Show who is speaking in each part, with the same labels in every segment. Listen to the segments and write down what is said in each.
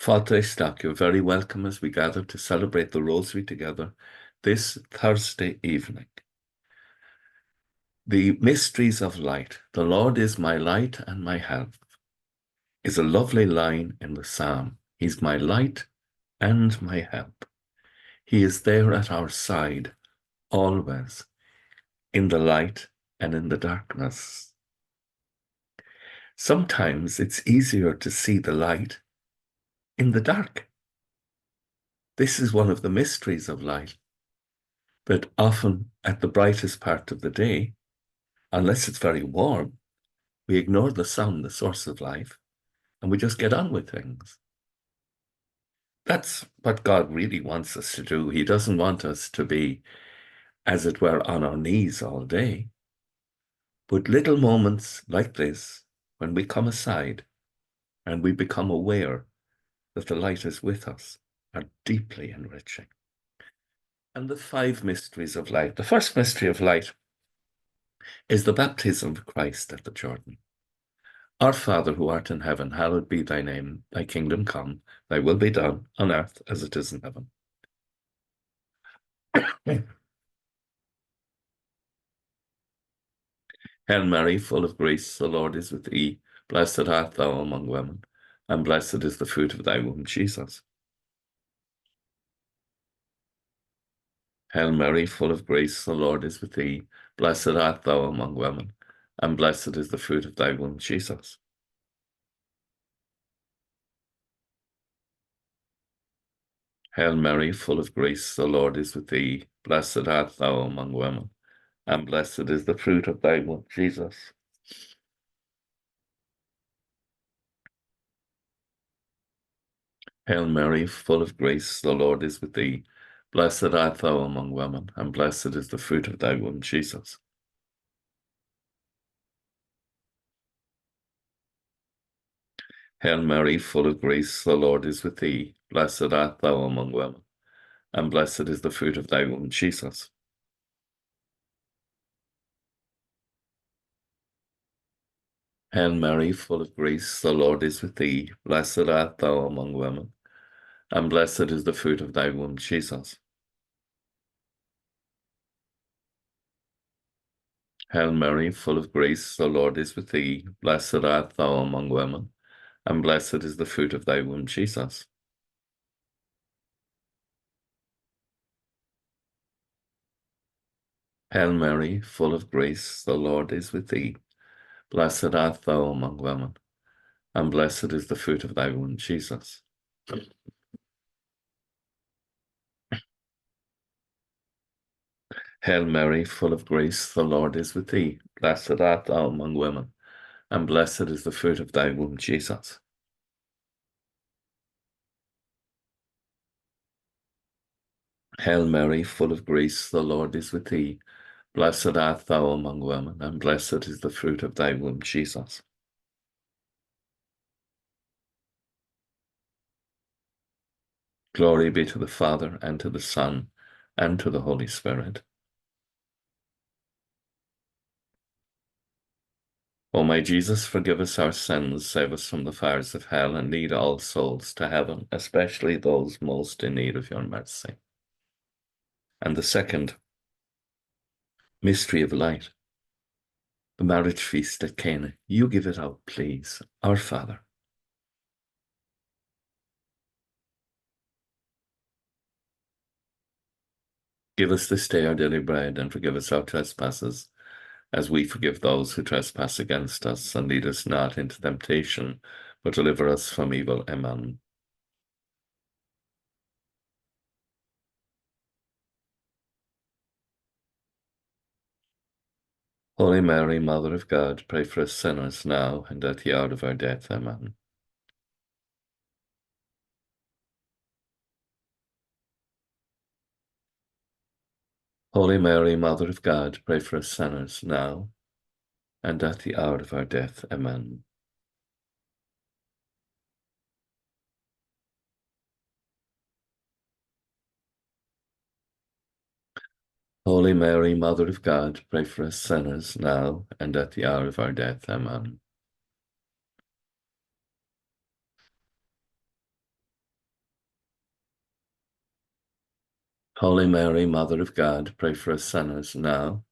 Speaker 1: Fáilte Isteach, you're very welcome as we gather to celebrate the Rosary together this Thursday evening. The mysteries of light. The Lord is my light and my help is a lovely line in the psalm. He's my light and my help. He is there at our side, always, in the light and in the darkness. Sometimes it's easier to see the light in the dark. This is one of the mysteries of light, that often at the brightest part of the day, unless it's very warm, we ignore the sun, the source of life, and we just get on with things. That's what God really wants us to do. He doesn't want us to be, as it were, on our knees all day. But little moments like this, when we come aside and we become aware that the light is with us, are deeply enriching. And the 5 mysteries of light. The first mystery of light is the baptism of Christ at the Jordan. Our Father who art in heaven, hallowed be thy name. Thy kingdom come, thy will be done on earth as it is in heaven. Hail Mary, full of grace, the Lord is with thee. Blessed art thou among women, and blessed is the fruit of thy womb, Jesus. Hail Mary, full of grace, the Lord is with thee. Blessed art thou among women, and blessed is the fruit of thy womb, Jesus. Hail Mary, full of grace, the Lord is with thee. Blessed art thou among women, and blessed is the fruit of thy womb, Jesus. Hail Mary, full of grace, the Lord is with thee. Blessed art thou among women, and blessed is the fruit of thy womb, Jesus. Hail Mary, full of grace, the Lord is with thee. Blessed art thou among women, and blessed is the fruit of thy womb, Jesus. Hail Mary, full of grace, the Lord is with thee. Blessed art thou among women, and blessed is the fruit of thy womb, Jesus. Hail Mary, full of grace, the Lord is with thee. Blessed art thou among women, and blessed is the fruit of thy womb, Jesus. Hail Mary, full of grace, the Lord is with thee. Blessed art thou among women, and blessed is the fruit of thy womb, Jesus. Hail Mary, full of grace, the Lord is with thee. Blessed art thou among women, and blessed is the fruit of thy womb, Jesus. Hail Mary, full of grace, the Lord is with thee. Blessed art thou among women, and blessed is the fruit of thy womb, Jesus. Glory be to the Father, and to the Son, and to the Holy Spirit. O my Jesus, forgive us our sins, save us from the fires of hell, and lead all souls to heaven, especially those most in need of your mercy. And the second mystery of light, the marriage feast at Cana. You give it out, please. Our Father. Give us this day our daily bread, and forgive us our trespasses, as we forgive those who trespass against us, and lead us not into temptation, but deliver us from evil. Amen. Holy Mary, Mother of God, pray for us sinners now and at the hour of our death. Amen. Holy Mary, Mother of God, pray for us sinners now and at the hour of our death. Amen. Holy Mary, Mother of God, pray for us sinners now and at the hour of our death. Amen. Holy Mary, Mother of God, pray for us sinners now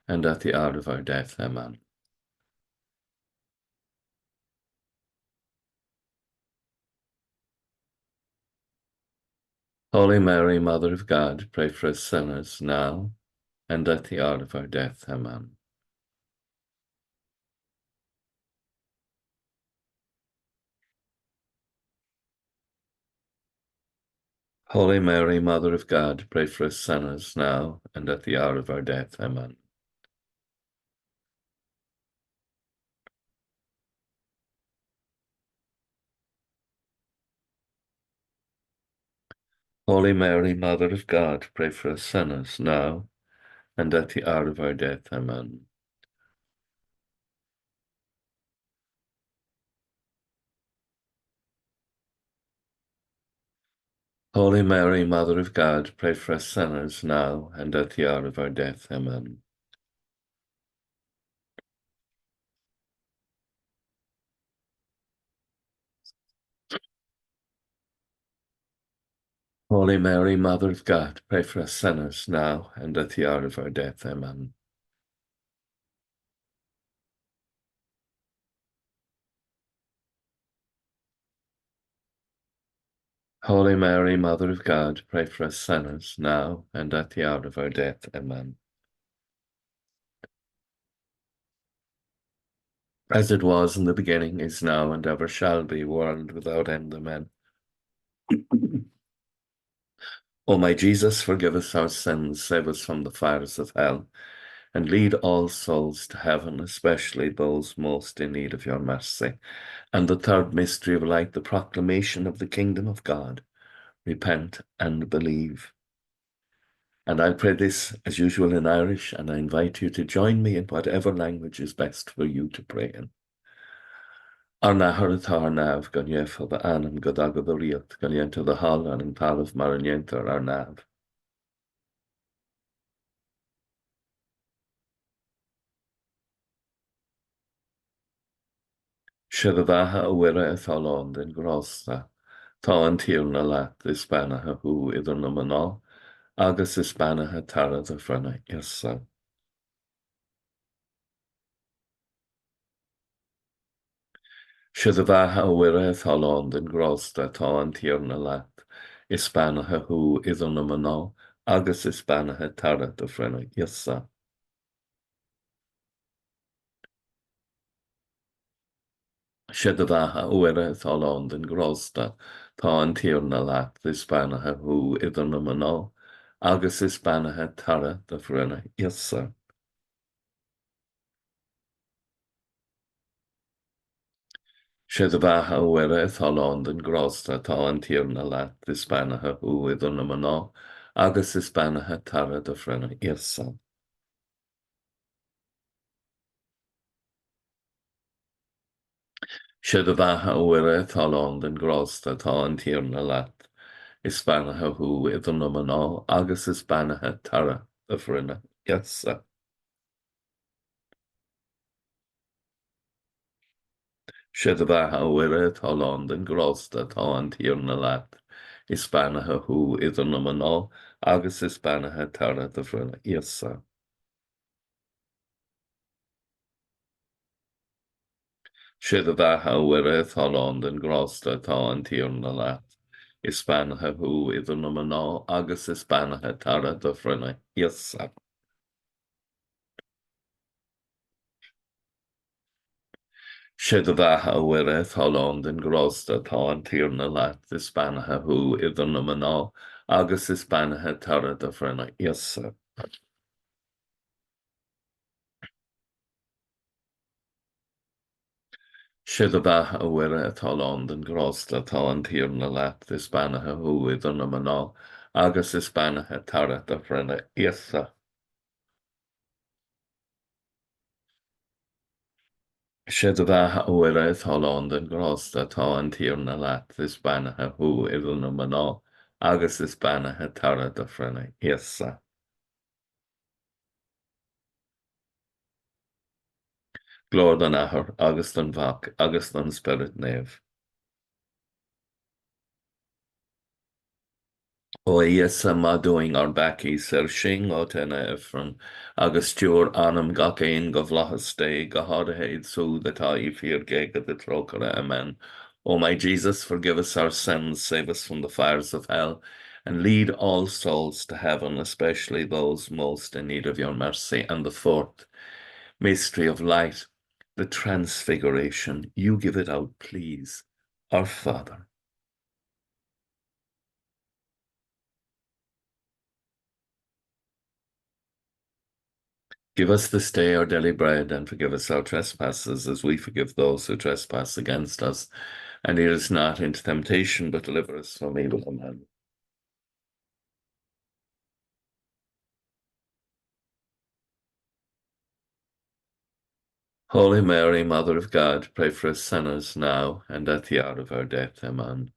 Speaker 1: and at the hour of our death. Amen. Holy Mary, Mother of God, pray for us sinners now and at the hour of our death. Amen. Holy Mary, Mother of God, pray for us sinners now and at the hour of our death. Amen. Holy Mary, Mother of God, pray for us sinners now and at the hour of our death. Amen. Holy Mary, Mother of God, pray for us sinners now and at the hour of our death. Amen. Holy Mary, Mother of God, pray for us sinners now and at the hour of our death. Amen. Holy Mary, Mother of God, pray for us sinners now and at the hour of our death. Amen. As it was in the beginning, is now, and ever shall be, world without end. Amen. O my Jesus, forgive us our sins, save us from the fires of hell, and lead all souls to heaven, especially those most in need of your mercy. And the third mystery of light, the proclamation of the kingdom of God. Repent and believe. And I pray this, as usual, in Irish, and I invite you to join me in whatever language is best for you to pray in. Arna Haratha Nav, Ganyef of Anam Godaga the Riot, Ganyenta the Hall, and in Tal of Maranyenta Arnav. Shedavaha Awira Ethalon, then Grossa, Tá an tír lat is Spanatha who idir na Maná, agus is Spanatha Tara the Frena, yes. Shedavaha Awira Ethalon, then Grossa, Tá an tír lat is Spanatha who idir na Maná, agus is Spanatha Tara the Frena, yes. Shedavaha Awira Ethalon, then Grossa, Tá an tír lat is Spanatha who idir na Maná, agus is Spanatha Tara the Frena, yes. Shedavaha Awira Ethalon, then Grossa, Tá an tír lat is Spanatha who idir na Maná, agus is Spanatha Tara the Frena, yes. Shedavaha Awira Ethalon, then Grossa, Tá an tír lat is Spanatha who idir na Maná, agus is Spanatha Tara the Frena, yes. Shedavaha Awira Ethalon, then Grossa, Tá an tír lat is Spanatha who idir na Maná, agus is Spanatha Tara the Frena, yes. Shedavaha Awira Ethalon, then Grossa, Tá an tír lat is Spanatha who idir na Maná, agus is Spanatha Tara the Frena, yes. Shedavaha Awira Ethalon, then Grossa, Tá an tír lat is Spanatha who idir na Maná, agus is Spanatha Tara the Frena, yes. Shedavaha Awira Ethalon, then Grossa, Tá an tír lat is Spanatha who idir na Maná, agus is Spanatha Tara the Frena, yes. Shedavaha Awira Ethalon, then Grossa, Tá an tír lat is Spanatha who idir na Maná, agus is Spanatha Tara the Frena, yes. Glór an Ahar, agus an Bhac, agus an Spirit Neve. O yes, ma doing ar baki ser shing o tena efron, agus stewr anam gakain govlahas day, gahadaheid so that I fear gega the trokara, amen. O my Jesus, forgive us our sins, save us from the fires of hell, and lead all souls to heaven, especially those most in need of your mercy. And the fourth mystery of light, the transfiguration. You give it out, please. Our Father. Give us this day our daily bread, and forgive us our trespasses, as we forgive those who trespass against us. And lead us not into temptation, but deliver us from evil. Amen. Holy Mary, Mother of God, pray for us sinners now and at the hour of our death. Amen.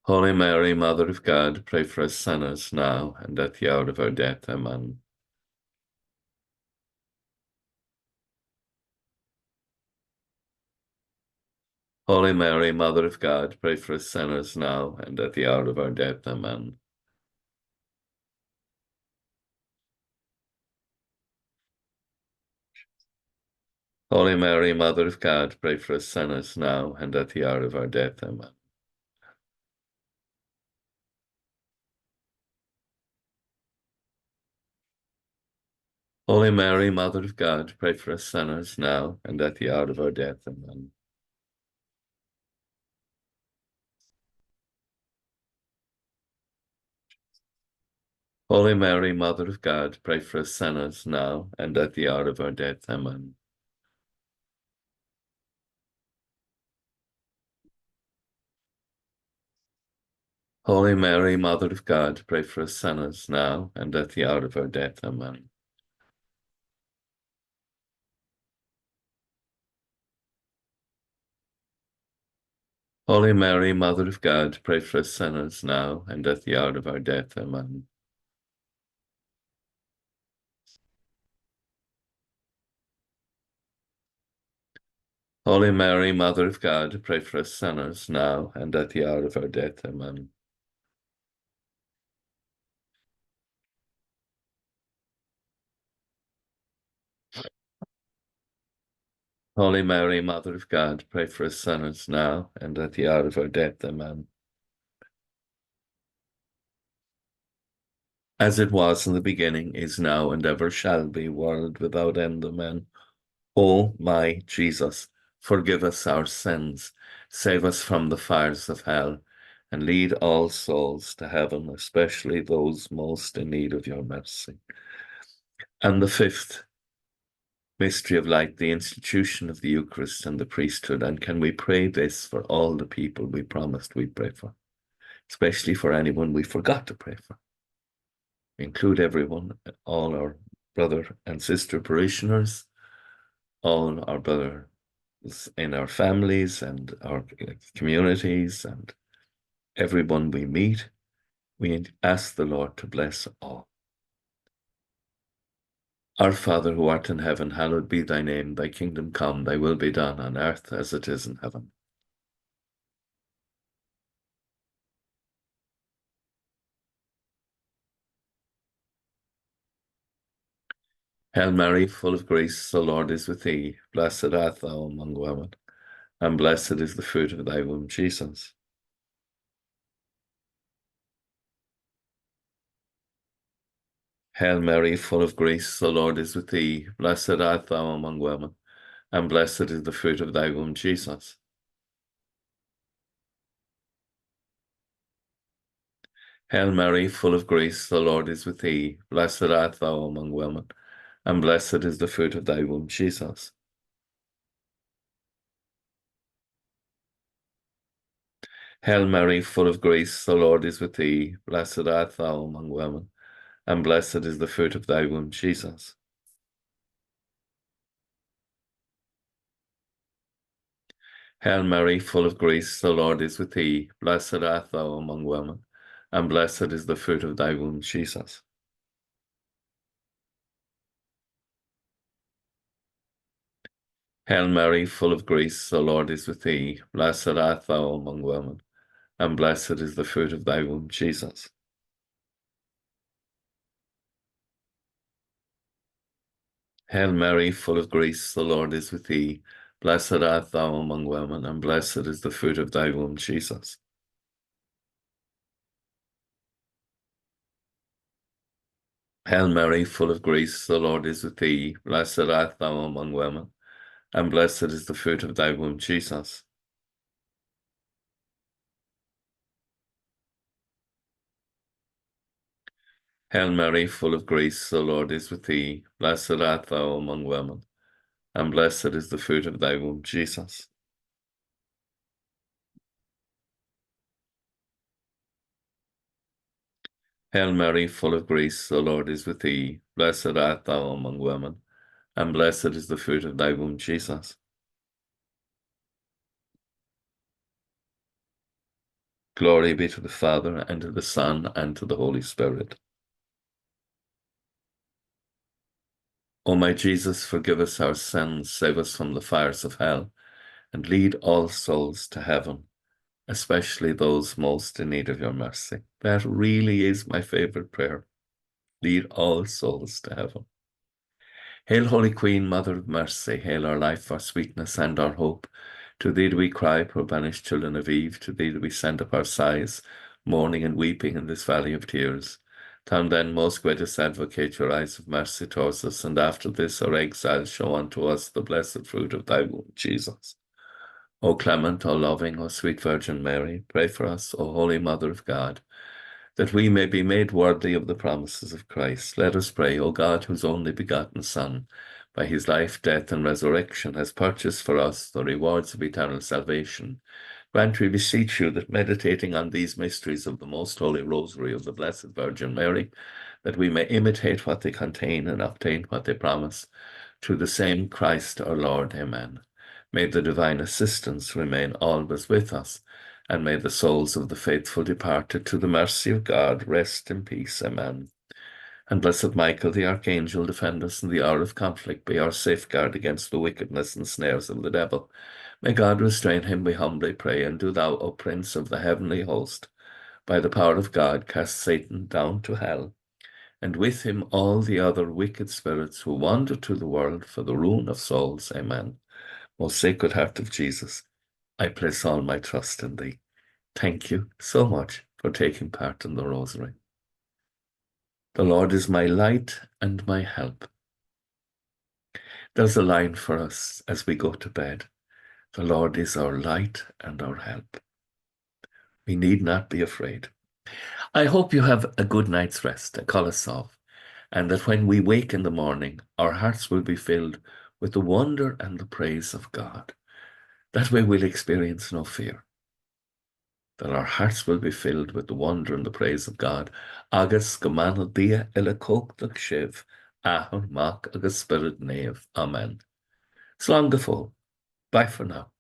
Speaker 1: Holy Mary, Mother of God, pray for us sinners now and at the hour of our death. Amen. Holy Mary, Mother of God, pray for us sinners now and at the hour of our death. Amen. Holy Mary, Mother of God, pray for us sinners now and at the hour of our death. Amen. Holy Mary, Mother of God, pray for us sinners now and at the hour of our death. Amen. Holy Mary, Mother of God, pray for us sinners now and at the hour of our death. Amen. Holy Mary, Mother of God, pray for us sinners now and at the hour of our death. Amen. Holy Mary, Mother of God, pray for us sinners now and at the hour of our death. Amen. Holy Mary, Mother of God, pray for us sinners now and at the hour of our death. Amen. Holy Mary, Mother of God, pray for us sinners now and at the hour of our death. Amen. As it was in the beginning, is now, and ever shall be, world without end. Amen. O my Jesus, forgive us our sins, save us from the fires of hell, and lead all souls to heaven, especially those most in need of your mercy. And the fifth mystery of light, the institution of the Eucharist and the priesthood. And can we pray this for all the people we promised we'd pray for, especially for anyone we forgot to pray for? Include everyone, all our brother and sister parishioners, all our brothers in our families and our communities, and everyone we meet. We ask the Lord to bless all. Our Father who art in heaven, hallowed be thy name. Thy kingdom come, thy will be done on earth as it is in heaven. Hail Mary, full of grace, the Lord is with thee. Blessed art thou among women, and blessed is the fruit of thy womb, Jesus. Hail Mary, full of grace, the Lord is with thee. Blessed art thou among women, and blessed is the fruit of thy womb, Jesus. Hail Mary, full of grace, the Lord is with thee. Blessed art thou among women, and blessed is the fruit of thy womb, Jesus. Hail Mary, full of grace, the Lord is with thee. Blessed art thou among women, and blessed is the fruit of thy womb, Jesus. Hail Mary, full of grace, the Lord is with thee. Blessed art thou among women, and blessed is the fruit of thy womb, Jesus. Hail Mary, full of grace, the Lord is with thee. Blessed art thou among women, and blessed is the fruit of thy womb, Jesus. Hail Mary, full of grace, the Lord is with thee. Blessed art thou among women, and blessed is the fruit of thy womb, Jesus. Hail Mary, full of grace, the Lord is with thee. Blessed art thou among women, and blessed is the fruit of thy womb, Jesus. Hail Mary, full of grace, the Lord is with thee. Blessed art thou among women, and blessed is the fruit of thy womb, Jesus. Hail Mary, full of grace, the Lord is with thee. Blessed art thou among women, and blessed is the fruit of thy womb, Jesus. Glory be to the Father, and to the Son, and to the Holy Spirit. O my Jesus, forgive us our sins, save us from the fires of hell, and lead all souls to heaven, especially those most in need of your mercy. That really is my favourite prayer. Lead all souls to heaven. Hail, Holy Queen, Mother of Mercy, hail our life, our sweetness, and our hope. To thee do we cry, poor banished children of Eve, to thee do we send up our sighs, mourning and weeping in this valley of tears. Turn then, most gracious Advocate, your eyes of mercy towards us, and after this our exile show unto us the blessed fruit of thy womb, Jesus. O clement, O loving, O sweet Virgin Mary, pray for us, O Holy Mother of God, that we may be made worthy of the promises of Christ. Let us pray, O God, whose only begotten Son, by his life, death, and resurrection, has purchased for us the rewards of eternal salvation. Grant, we beseech you, that meditating on these mysteries of the most holy Rosary of the Blessed Virgin Mary, that we may imitate what they contain and obtain what they promise. Through the same Christ our Lord. Amen. May the divine assistance remain always with us, and may the souls of the faithful departed to the mercy of God rest in peace. Amen. And blessed Michael, the Archangel, defend us in the hour of conflict, be our safeguard against the wickedness and snares of the devil. May God restrain him, we humbly pray, and do thou, O Prince of the heavenly host, by the power of God, cast Satan down to hell, and with him all the other wicked spirits who wander to the world for the ruin of souls. Amen. Most Sacred Heart of Jesus, I place all my trust in thee. Thank you so much for taking part in the Rosary. The Lord is my light and my help. There's a line for us as we go to bed. The Lord is our light and our help. We need not be afraid. I hope you have a good night's rest, a colosov, and that when we wake in the morning, our hearts will be filled with the wonder and the praise of God. That way we'll experience no fear. That our hearts will be filled with the wonder and the praise of God. Agus gomanna dia ila cóchtach shiv, ahar mach agus spirit nave. Amen. Slán go fóill. Bye for now.